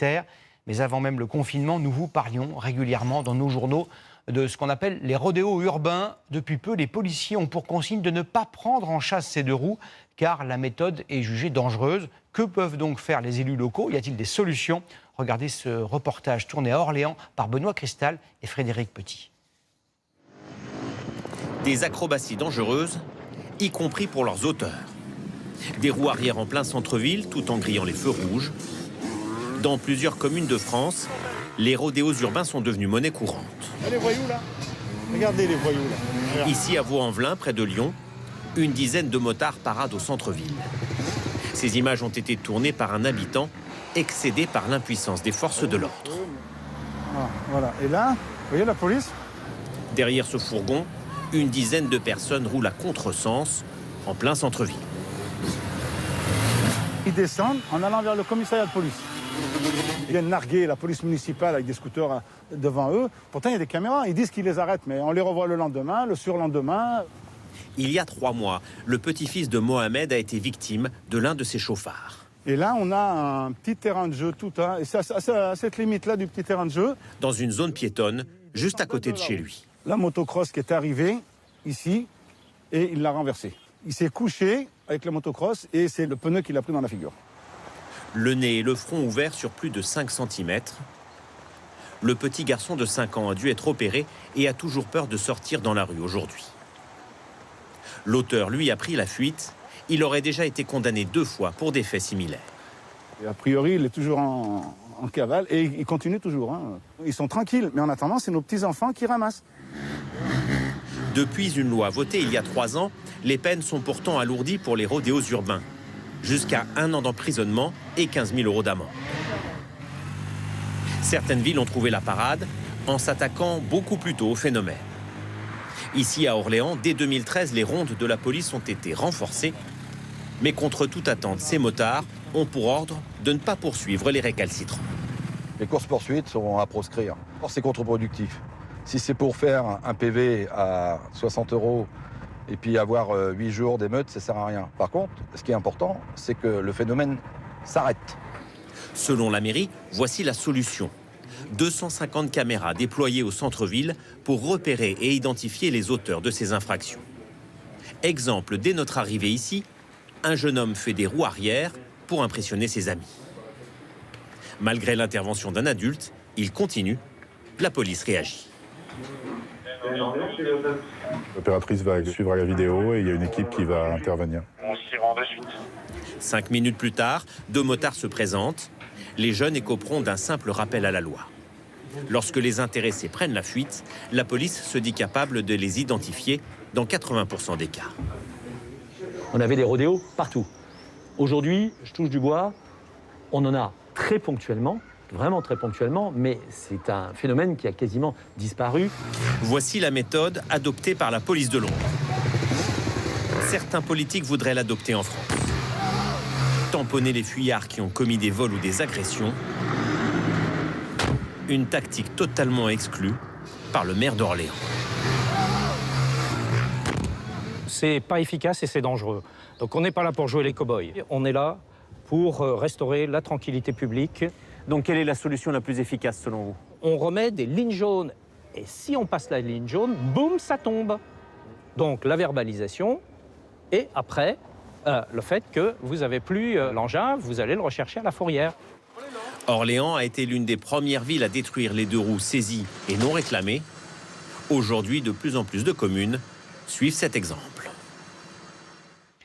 Mais avant même le confinement, nous vous parlions régulièrement dans nos journaux de ce qu'on appelle les rodéos urbains. Depuis peu, les policiers ont pour consigne de ne pas prendre en chasse ces deux roues, car la méthode est jugée dangereuse. Que peuvent donc faire les élus locaux? Y a-t-il des solutions? Regardez ce reportage tourné à Orléans par Benoît Cristal et Frédéric Petit. Des acrobaties dangereuses, y compris pour leurs auteurs. Des roues arrière en plein centre-ville, tout en grillant les feux rouges. Dans plusieurs communes de France, les rodéos urbains sont devenus monnaie courante. Ah, les voyous là, regardez les voyous là. Regarde. Ici à Vaux-en-Velin, près de Lyon, une dizaine de motards paradent au centre-ville. Ces images ont été tournées par un habitant excédé par l'impuissance des forces de l'ordre. Ah, voilà, et là, vous voyez la police? Derrière ce fourgon, une dizaine de personnes roulent à contresens en plein centre-ville. Ils descendent en allant vers le commissariat de police. Ils viennent narguer la police municipale avec des scooters devant eux. Pourtant, il y a des caméras. Ils disent qu'ils les arrêtent, mais on les revoit le lendemain, le surlendemain. Il y a 3 mois, le petit-fils de Mohamed a été victime de l'un de ces chauffards. Et là, on a un petit terrain de jeu tout, hein, et c'est à cette limite-là du petit terrain de jeu. Dans une zone piétonne, juste à côté de chez lui. La motocross qui est arrivée ici, et il l'a renversée. Il s'est couché avec la motocross et c'est le pneu qui l'a pris dans la figure. Le nez et le front ouverts sur plus de 5 cm. Le petit garçon de 5 ans a dû être opéré et a toujours peur de sortir dans la rue aujourd'hui. L'auteur, lui, a pris la fuite. Il aurait déjà été condamné 2 fois pour des faits similaires. Et a priori, il est toujours en cavale et il continue toujours. Hein. Ils sont tranquilles, mais en attendant, c'est nos petits-enfants qui ramassent. Depuis une loi votée il y a 3 ans, les peines sont pourtant alourdies pour les rodéos urbains. Jusqu'à 1 an d'emprisonnement et 15 000 € d'amende. Certaines villes ont trouvé la parade en s'attaquant beaucoup plus tôt au phénomène. Ici à Orléans, dès 2013, les rondes de la police ont été renforcées. Mais contre toute attente, ces motards ont pour ordre de ne pas poursuivre les récalcitrants. Les courses-poursuites seront à proscrire. Or, c'est contre-productif. Si c'est pour faire un PV à 60 € et puis avoir 8 jours d'émeute, ça ne sert à rien. Par contre, ce qui est important, c'est que le phénomène s'arrête. Selon la mairie, voici la solution. 250 caméras déployées au centre-ville pour repérer et identifier les auteurs de ces infractions. Exemple, dès notre arrivée ici, un jeune homme fait des roues arrière pour impressionner ses amis. Malgré l'intervention d'un adulte, il continue. La police réagit. L'opératrice va suivre la vidéo et il y a une équipe qui va intervenir. On s'y rend de suite. 5 minutes plus tard, 2 motards se présentent. Les jeunes écoperont d'un simple rappel à la loi. Lorsque les intéressés prennent la fuite, la police se dit capable de les identifier dans 80% des cas. On avait des rodéos partout. Aujourd'hui, je touche du bois, on en a très ponctuellement, vraiment très ponctuellement, mais c'est un phénomène qui a quasiment disparu. Voici la méthode adoptée par la police de Londres. Certains politiques voudraient l'adopter en France. Tamponner les fuyards qui ont commis des vols ou des agressions. Une tactique totalement exclue par le maire d'Orléans. C'est pas efficace et c'est dangereux. Donc on n'est pas là pour jouer les cow-boys. On est là pour restaurer la tranquillité publique. Donc quelle est la solution la plus efficace selon vous? On remet des lignes jaunes. Et si on passe la ligne jaune, boum, ça tombe. Donc la verbalisation et après, le fait que vous n'avez plus l'engin, vous allez le rechercher à la fourrière. Orléans a été l'une des premières villes à détruire les 2 roues saisies et non réclamées. Aujourd'hui, de plus en plus de communes suivent cet exemple.